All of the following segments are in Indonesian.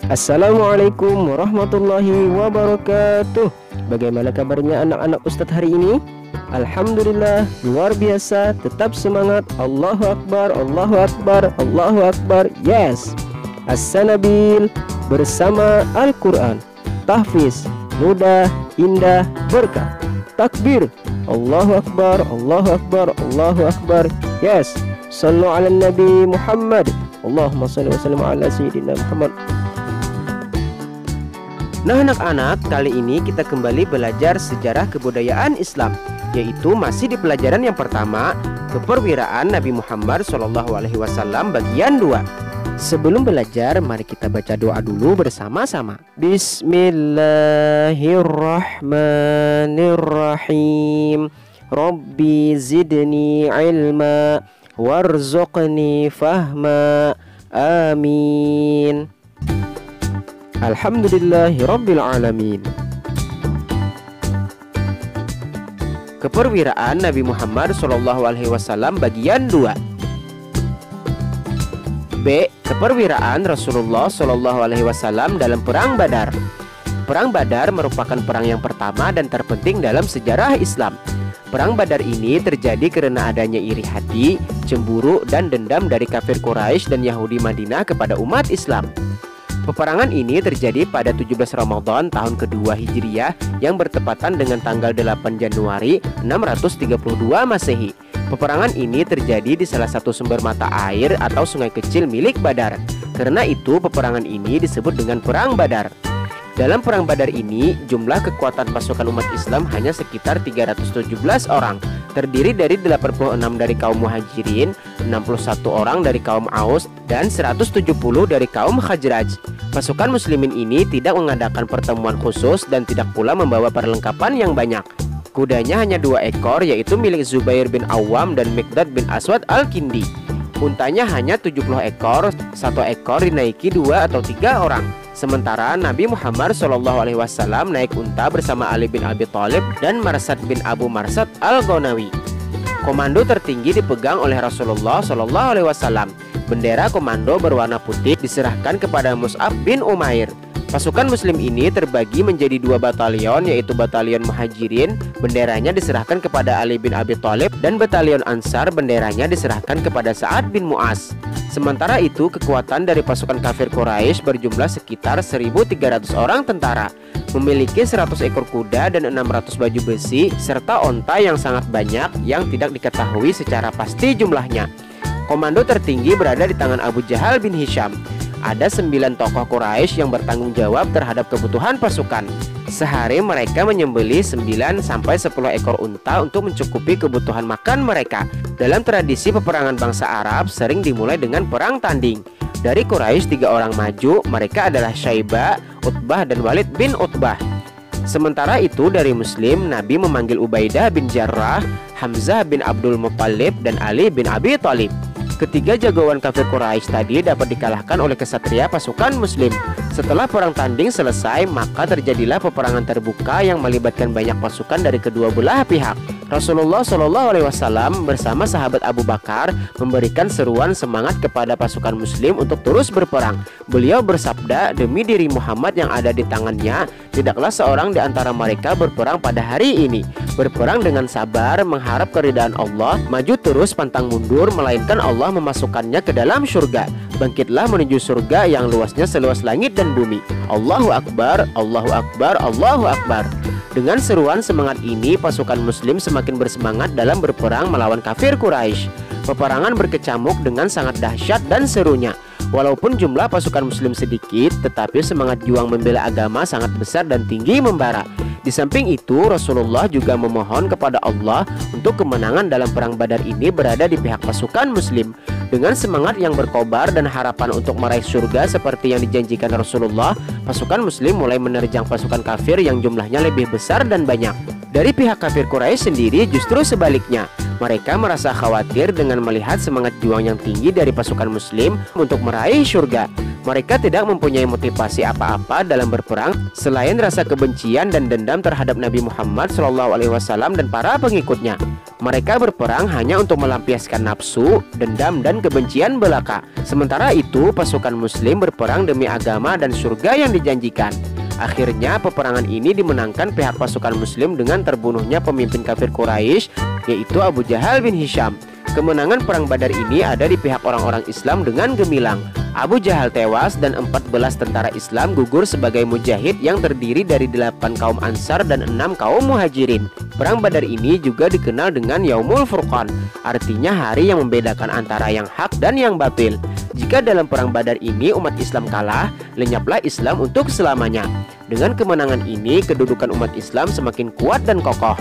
Assalamualaikum warahmatullahi wabarakatuh. Bagaimana kabarnya anak-anak Ustadz hari ini? Alhamdulillah, luar biasa. Tetap semangat. Allahu Akbar, Allahu Akbar, Allahu Akbar. Yes. As-Sanabil bersama Al-Quran. Tahfiz, mudah, indah, berkah. Takbir, Allahu Akbar, Allahu Akbar, Allahu Akbar. Yes. Sallu ala Nabi Muhammad. Allahumma salli wa sallim ala Sayyidina Muhammad. Nah anak-anak, kali ini kita kembali belajar sejarah kebudayaan Islam, yaitu masih di pelajaran yang pertama, Keperwiraan Nabi Muhammad SAW bagian 2. Sebelum belajar, mari kita baca doa dulu bersama-sama. Bismillahirrahmanirrahim. Rabbi zidni ilma warzuqni fahma. Amin. Alhamdulillahirabbil alamin. Keperwiraan Nabi Muhammad SAW bagian 2. B. Keperwiraan Rasulullah SAW dalam Perang Badar. Perang Badar merupakan perang yang pertama dan terpenting dalam sejarah Islam. Perang Badar ini terjadi karena adanya iri hati, cemburu, dan dendam dari kafir Quraisy dan Yahudi Madinah kepada umat Islam. Peperangan ini terjadi pada 17 Ramadan tahun kedua Hijriyah yang bertepatan dengan tanggal 8 Januari 632 Masehi. Peperangan ini terjadi di salah satu sumber mata air atau sungai kecil milik Badar. Karena itu peperangan ini disebut dengan Perang Badar. Dalam Perang Badar ini, jumlah kekuatan pasukan umat Islam hanya sekitar 317 orang, terdiri dari 86 dari kaum Muhajirin, 61 orang dari kaum Aus, dan 170 dari kaum Khazraj. Pasukan muslimin ini tidak mengadakan pertemuan khusus dan tidak pula membawa perlengkapan yang banyak. Kudanya hanya 2 ekor, yaitu milik Zubair bin Awam dan Miqdad bin Aswad al-Kindi. Untanya hanya 70 ekor, 1 ekor dinaiki 2 atau 3 orang. Sementara Nabi Muhammad SAW naik unta bersama Ali bin Abi Thalib dan Marsad bin Abu Marsad al-Ghanawi. Komando tertinggi dipegang oleh Rasulullah SAW. Bendera komando berwarna putih diserahkan kepada Mus'ab bin Umair. Pasukan muslim ini terbagi menjadi 2 batalion, yaitu batalion Muhajirin, benderanya diserahkan kepada Ali bin Abi Thalib, dan batalion Ansar, benderanya diserahkan kepada Sa'ad bin Mu'az. Sementara itu, kekuatan dari pasukan kafir Quraisy berjumlah sekitar 1.300 orang tentara, memiliki 100 ekor kuda dan 600 baju besi, serta onta yang sangat banyak yang tidak diketahui secara pasti jumlahnya. Komando tertinggi berada di tangan Abu Jahal bin Hisham. Ada 9 tokoh Quraisy yang bertanggung jawab terhadap kebutuhan pasukan. Sehari mereka menyembelih 9-10 ekor unta untuk mencukupi kebutuhan makan mereka. Dalam tradisi peperangan bangsa Arab sering dimulai dengan perang tanding. Dari Quraisy 3 orang maju, mereka adalah Syaibah, Utbah, dan Walid bin Utbah. Sementara itu dari Muslim, Nabi memanggil Ubaidah bin Jarrah, Hamzah bin Abdul Muttalib, dan Ali bin Abi Thalib. Ketiga jagoan kafir Quraisy tadi dapat dikalahkan oleh kesatria pasukan muslim. Setelah perang tanding selesai, maka terjadilah peperangan terbuka yang melibatkan banyak pasukan dari kedua belah pihak. Rasulullah SAW bersama sahabat Abu Bakar memberikan seruan semangat kepada pasukan muslim untuk terus berperang. Beliau bersabda, demi diri Muhammad yang ada di tangannya, tidaklah seorang di antara mereka berperang pada hari ini. Berperang dengan sabar, mengharap keridhaan Allah, maju terus pantang mundur, melainkan Allah memasukkannya ke dalam surga. Bangkitlah menuju surga yang luasnya seluas langit dan bumi. Allahu Akbar, Allahu Akbar, Allahu Akbar. Dengan seruan semangat ini, pasukan muslim semakin bersemangat dalam berperang melawan kafir Quraisy. Peperangan berkecamuk dengan sangat dahsyat dan serunya. Walaupun jumlah pasukan muslim sedikit, tetapi semangat juang membela agama sangat besar dan tinggi membara. Di samping itu, Rasulullah juga memohon kepada Allah untuk kemenangan dalam perang Badar ini berada di pihak pasukan muslim. Dengan semangat yang berkobar dan harapan untuk meraih surga seperti yang dijanjikan Rasulullah, pasukan muslim mulai menerjang pasukan kafir yang jumlahnya lebih besar dan banyak. Dari pihak kafir Quraisy sendiri justru sebaliknya. Mereka merasa khawatir dengan melihat semangat juang yang tinggi dari pasukan muslim untuk meraih surga. Mereka tidak mempunyai motivasi apa-apa dalam berperang selain rasa kebencian dan dendam terhadap Nabi Muhammad SAW dan para pengikutnya. Mereka berperang hanya untuk melampiaskan nafsu, dendam, dan kebencian belaka. Sementara itu, pasukan Muslim berperang demi agama dan surga yang dijanjikan. Akhirnya, peperangan ini dimenangkan pihak pasukan Muslim dengan terbunuhnya pemimpin kafir Quraisy, yaitu Abu Jahal bin Hisham. Kemenangan perang Badar ini ada di pihak orang-orang Islam dengan gemilang. Abu Jahal tewas dan 14 tentara Islam gugur sebagai mujahid yang terdiri dari 8 kaum Ansar dan 6 kaum Muhajirin. Perang Badar ini juga dikenal dengan Yaumul Furqan, artinya hari yang membedakan antara yang hak dan yang batil. Jika dalam perang Badar ini umat Islam kalah, lenyaplah Islam untuk selamanya. Dengan kemenangan ini, kedudukan umat Islam semakin kuat dan kokoh.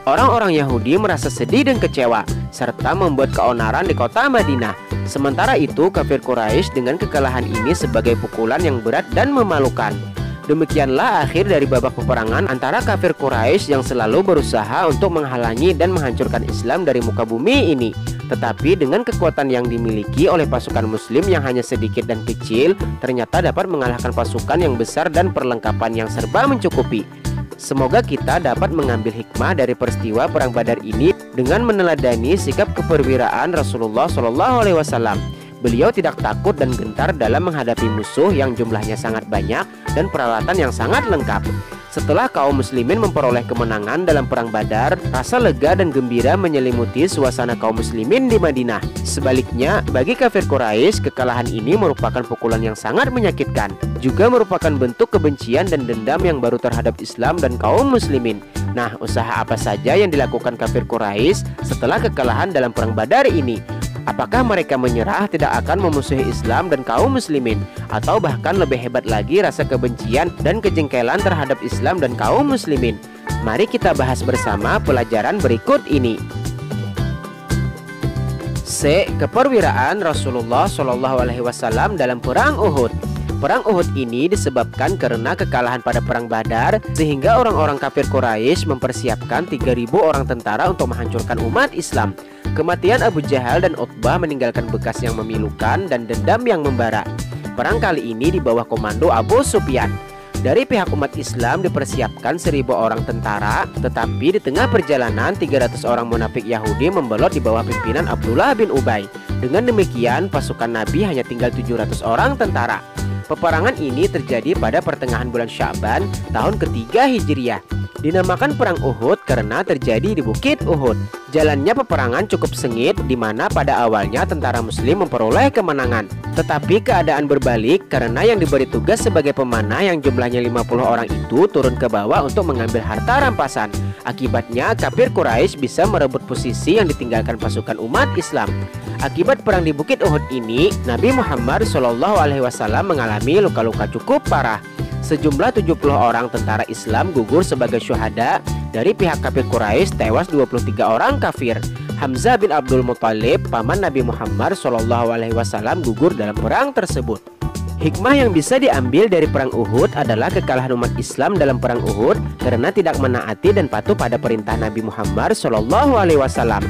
Orang-orang Yahudi merasa sedih dan kecewa, serta membuat keonaran di kota Madinah. Sementara itu, kafir Quraisy dengan kekalahan ini sebagai pukulan yang berat dan memalukan. Demikianlah akhir dari babak peperangan antara kafir Quraisy yang selalu berusaha untuk menghalangi dan menghancurkan Islam dari muka bumi ini. Tetapi dengan kekuatan yang dimiliki oleh pasukan Muslim yang hanya sedikit dan kecil, ternyata dapat mengalahkan pasukan yang besar dan perlengkapan yang serba mencukupi. Semoga kita dapat mengambil hikmah dari peristiwa perang Badar ini dengan meneladani sikap keperwiraan Rasulullah SAW. Beliau tidak takut dan gentar dalam menghadapi musuh yang jumlahnya sangat banyak dan peralatan yang sangat lengkap. Setelah kaum muslimin memperoleh kemenangan dalam perang Badar, rasa lega dan gembira menyelimuti suasana kaum muslimin di Madinah. Sebaliknya, bagi kafir Quraisy, kekalahan ini merupakan pukulan yang sangat menyakitkan, juga merupakan bentuk kebencian dan dendam yang baru terhadap Islam dan kaum muslimin. Nah, usaha apa saja yang dilakukan kafir Quraisy setelah kekalahan dalam perang Badar ini? Apakah mereka menyerah tidak akan memusuhi Islam dan kaum muslimin? Atau bahkan lebih hebat lagi rasa kebencian dan kejengkelan terhadap Islam dan kaum muslimin? Mari kita bahas bersama pelajaran berikut ini. C. Keperwiraan Rasulullah SAW dalam perang Uhud. Perang Uhud ini disebabkan karena kekalahan pada perang Badar, sehingga orang-orang kafir Quraisy mempersiapkan 3.000 orang tentara untuk menghancurkan umat Islam. Kematian Abu Jahal dan Utbah meninggalkan bekas yang memilukan dan dendam yang membara. Perang kali ini di bawah komando Abu Sufyan. Dari pihak umat Islam dipersiapkan 1.000 orang tentara, tetapi di tengah perjalanan 300 orang munafik Yahudi membelot di bawah pimpinan Abdullah bin Ubay. Dengan demikian, pasukan Nabi hanya tinggal 700 orang tentara. Peperangan ini terjadi pada pertengahan bulan Sya'ban tahun ketiga Hijriah. Dinamakan Perang Uhud karena terjadi di Bukit Uhud. Jalannya peperangan cukup sengit, di mana pada awalnya tentara Muslim memperoleh kemenangan. Tetapi keadaan berbalik karena yang diberi tugas sebagai pemanah yang jumlahnya 50 orang itu turun ke bawah untuk mengambil harta rampasan. Akibatnya kafir Quraisy bisa merebut posisi yang ditinggalkan pasukan umat Islam. Akibat perang di Bukit Uhud ini, Nabi Muhammad SAW mengalami luka-luka cukup parah. Sejumlah 70 orang tentara Islam gugur sebagai syuhada. Dari pihak kafir Quraisy tewas 23 orang kafir. Hamzah bin Abdul Muthalib, paman Nabi Muhammad SAW, gugur dalam perang tersebut. Hikmah yang bisa diambil dari perang Uhud adalah kekalahan umat Islam dalam perang Uhud karena tidak menaati dan patuh pada perintah Nabi Muhammad SAW.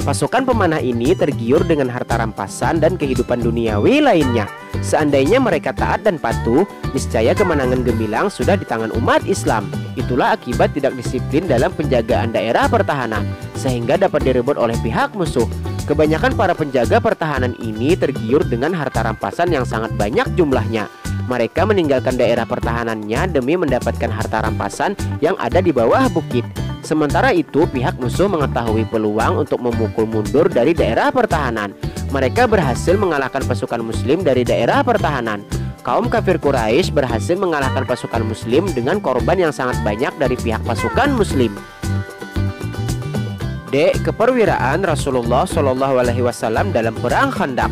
Pasukan pemanah ini tergiur dengan harta rampasan dan kehidupan duniawi lainnya. Seandainya mereka taat dan patuh, niscaya kemenangan gemilang sudah di tangan umat Islam. Itulah akibat tidak disiplin dalam penjagaan daerah pertahanan, sehingga dapat direbut oleh pihak musuh. Kebanyakan para penjaga pertahanan ini tergiur dengan harta rampasan yang sangat banyak jumlahnya. Mereka meninggalkan daerah pertahanannya demi mendapatkan harta rampasan yang ada di bawah bukit. Sementara itu, pihak musuh mengetahui peluang untuk memukul mundur dari daerah pertahanan. Mereka berhasil mengalahkan pasukan Muslim dari daerah pertahanan. Kaum kafir Quraisy berhasil mengalahkan pasukan Muslim dengan korban yang sangat banyak dari pihak pasukan Muslim. D. Keperwiraan Rasulullah SAW dalam perang Khandaq.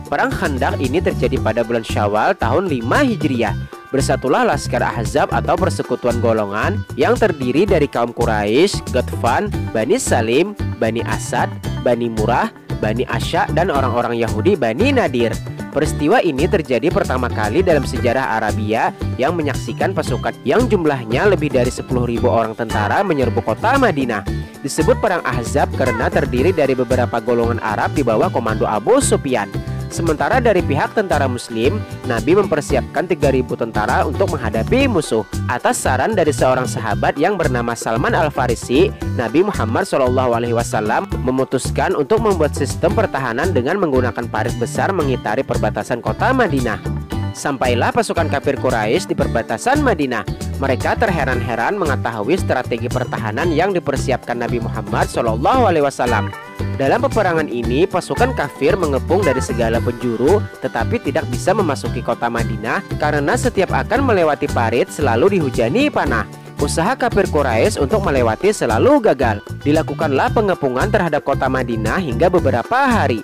Perang Khandaq ini terjadi pada bulan Syawal tahun 5 Hijriah. Bersatulah Laskar Ahzab atau persekutuan golongan yang terdiri dari kaum Quraisy, Ghatfan, Bani Salim, Bani Asad, Bani Murrah, Bani Asya, dan orang-orang Yahudi Bani Nadir. Peristiwa ini terjadi pertama kali dalam sejarah Arabia yang menyaksikan pasukan yang jumlahnya lebih dari 10.000 orang tentara menyerbu kota Madinah. Disebut Perang Ahzab karena terdiri dari beberapa golongan Arab di bawah komando Abu Sufyan. Sementara dari pihak tentara muslim, Nabi mempersiapkan 3.000 tentara untuk menghadapi musuh. Atas saran dari seorang sahabat yang bernama Salman Al-Farisi, Nabi Muhammad SAW memutuskan untuk membuat sistem pertahanan dengan menggunakan parit besar mengitari perbatasan kota Madinah. Sampailah pasukan kafir Quraisy di perbatasan Madinah. Mereka terheran-heran mengetahui strategi pertahanan yang dipersiapkan Nabi Muhammad SAW. Dalam peperangan ini, pasukan kafir mengepung dari segala penjuru, tetapi tidak bisa memasuki kota Madinah karena setiap akan melewati parit selalu dihujani panah. Usaha kafir Quraisy untuk melewati selalu gagal. Dilakukanlah pengepungan terhadap kota Madinah hingga beberapa hari.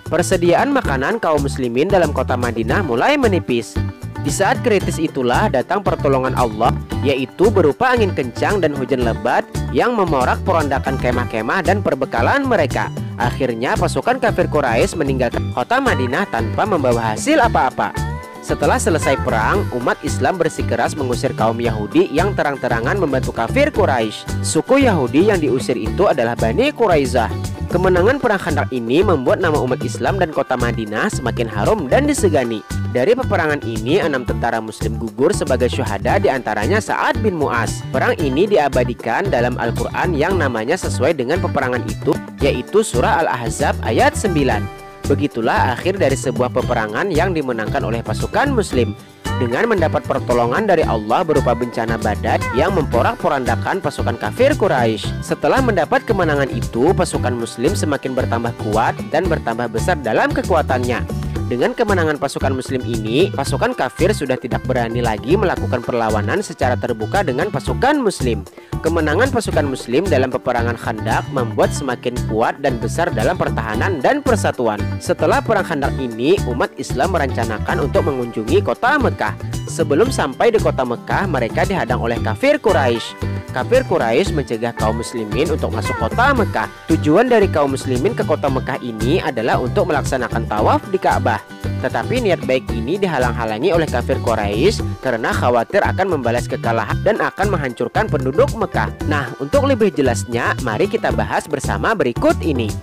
Persediaan makanan kaum muslimin dalam kota Madinah mulai menipis. Di saat kritis itulah datang pertolongan Allah, yaitu berupa angin kencang dan hujan lebat yang memorak porondakan kemah-kemah dan perbekalan mereka. Akhirnya pasukan kafir Quraisy meninggalkan kota Madinah tanpa membawa hasil apa-apa. Setelah selesai perang, umat Islam bersikeras mengusir kaum Yahudi yang terang-terangan membantu kafir Quraisy. Suku Yahudi yang diusir itu adalah Bani Quraisyah. Kemenangan perang Khandaq ini membuat nama umat Islam dan kota Madinah semakin harum dan disegani. Dari peperangan ini, 6 tentara muslim gugur sebagai syuhada, diantaranya Sa'ad bin Mu'az. Perang ini diabadikan dalam Al-Quran yang namanya sesuai dengan peperangan itu, yaitu surah Al-Ahzab ayat 9. Begitulah akhir dari sebuah peperangan yang dimenangkan oleh pasukan muslim, dengan mendapat pertolongan dari Allah berupa bencana badai yang memporak-porandakan pasukan kafir Quraisy. Setelah mendapat kemenangan itu, pasukan muslim semakin bertambah kuat dan bertambah besar dalam kekuatannya. Dengan kemenangan pasukan muslim ini, pasukan kafir sudah tidak berani lagi melakukan perlawanan secara terbuka dengan pasukan muslim. Kemenangan pasukan muslim dalam peperangan Khandaq membuat semakin kuat dan besar dalam pertahanan dan persatuan. Setelah perang Khandaq ini, umat Islam merencanakan untuk mengunjungi kota Mekah. Sebelum sampai di kota Mekah, mereka dihadang oleh kafir Quraisy. Kafir Quraisy mencegah kaum muslimin untuk masuk kota Mekah. Tujuan dari kaum muslimin ke kota Mekah ini adalah untuk melaksanakan tawaf di Ka'bah. Tetapi niat baik ini dihalang-halangi oleh kafir Quraisy karena khawatir akan membalas kekalahan dan akan menghancurkan penduduk Mekah. Nah, untuk lebih jelasnya, mari kita bahas bersama berikut ini.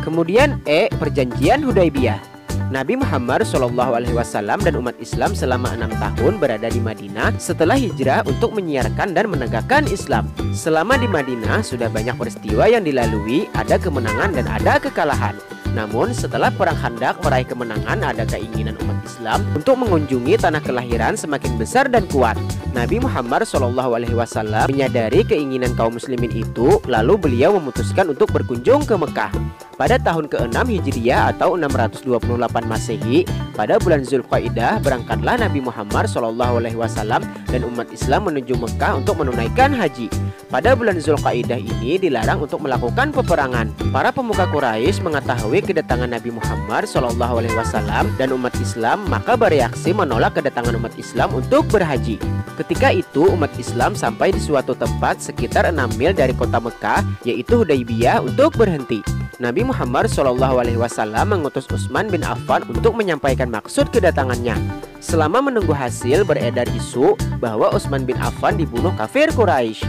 Kemudian Perjanjian Hudaybiyah. Nabi Muhammad SAW dan umat Islam selama 6 tahun berada di Madinah setelah hijrah untuk menyiarkan dan menegakkan Islam. Selama di Madinah sudah banyak peristiwa yang dilalui, ada kemenangan dan ada kekalahan. Namun setelah perang Khandaq meraih kemenangan, ada keinginan umat Islam untuk mengunjungi tanah kelahiran semakin besar dan kuat. Nabi Muhammad SAW menyadari keinginan kaum muslimin itu, lalu beliau memutuskan untuk berkunjung ke Mekah. Pada tahun ke-6 Hijriah atau 628 Masehi, pada bulan Zulqaidah, berangkatlah Nabi Muhammad SAW dan umat Islam menuju Mekah untuk menunaikan haji. Pada bulan Zulqaidah ini dilarang untuk melakukan peperangan. Para pemuka Quraisy mengetahui kedatangan Nabi Muhammad SAW dan umat Islam, maka bereaksi menolak kedatangan umat Islam untuk berhaji. Ketika itu umat Islam sampai di suatu tempat sekitar 6 mil dari kota Mekah, yaitu Hudaybiyah, untuk berhenti. Nabi Muhammad SAW mengutus Utsman bin Affan untuk menyampaikan maksud kedatangannya. Selama menunggu hasil, beredar isu bahwa Utsman bin Affan dibunuh kafir Quraisy.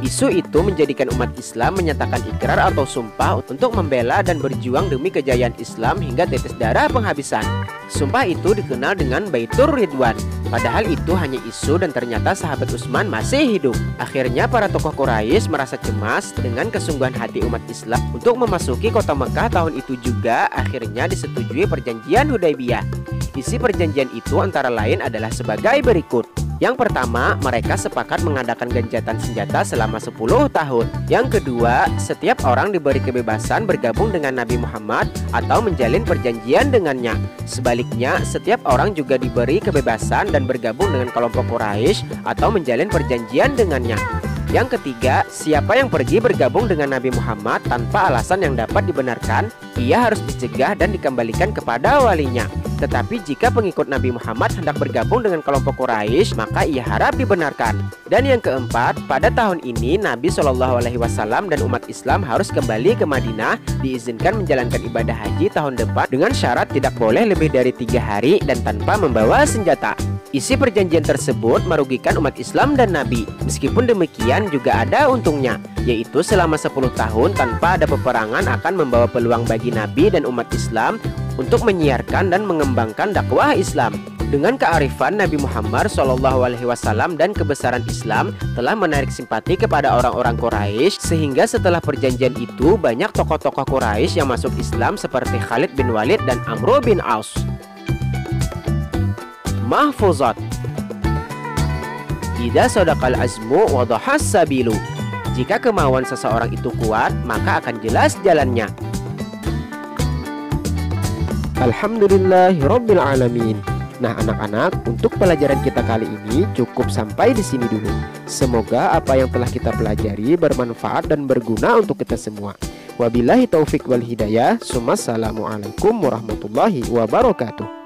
Isu itu menjadikan umat Islam menyatakan ikrar atau sumpah untuk membela dan berjuang demi kejayaan Islam hingga tetes darah penghabisan. Sumpah itu dikenal dengan Baitur Ridwan. Padahal itu hanya isu dan ternyata sahabat Utsman masih hidup. Akhirnya para tokoh Quraisy merasa cemas dengan kesungguhan hati umat Islam untuk memasuki kota Mekah. Tahun itu juga akhirnya disetujui perjanjian Hudaybiyah. Isi perjanjian itu antara lain adalah sebagai berikut. Yang pertama, mereka sepakat mengadakan gencatan senjata selama 10 tahun. Yang kedua, setiap orang diberi kebebasan bergabung dengan Nabi Muhammad atau menjalin perjanjian dengannya. Sebaliknya, setiap orang juga diberi kebebasan dan bergabung dengan kelompok Quraisy atau menjalin perjanjian dengannya. Yang ketiga, siapa yang pergi bergabung dengan Nabi Muhammad tanpa alasan yang dapat dibenarkan, ia harus dicegah dan dikembalikan kepada walinya. Tetapi jika pengikut Nabi Muhammad hendak bergabung dengan kelompok Quraisy, maka ia harap dibenarkan. Dan yang keempat, pada tahun ini Nabi Shallallahu Alaihi Wasallam dan umat Islam harus kembali ke Madinah, diizinkan menjalankan ibadah haji tahun depan dengan syarat tidak boleh lebih dari 3 hari dan tanpa membawa senjata. Isi perjanjian tersebut merugikan umat Islam dan Nabi. Meskipun demikian juga ada untungnya, yaitu selama 10 tahun tanpa ada peperangan akan membawa peluang bagi Nabi dan umat Islam untuk menyiarkan dan mengembangkan dakwah Islam. Dengan kearifan Nabi Muhammad SAW dan kebesaran Islam telah menarik simpati kepada orang-orang Quraisy, sehingga setelah perjanjian itu banyak tokoh-tokoh Quraisy yang masuk Islam seperti Khalid bin Walid dan Amr bin Aus. Mahfuzat. Idza sadaqal azmu wa dhahas sabilu. Jika kemauan seseorang itu kuat, maka akan jelas jalannya. Alhamdulillahirabbil alamin. Nah anak-anak, untuk pelajaran kita kali ini cukup sampai di sini dulu. Semoga apa yang telah kita pelajari bermanfaat dan berguna untuk kita semua. Wabillahi taufik wal hidayah. Assalamualaikum warahmatullahi wabarakatuh.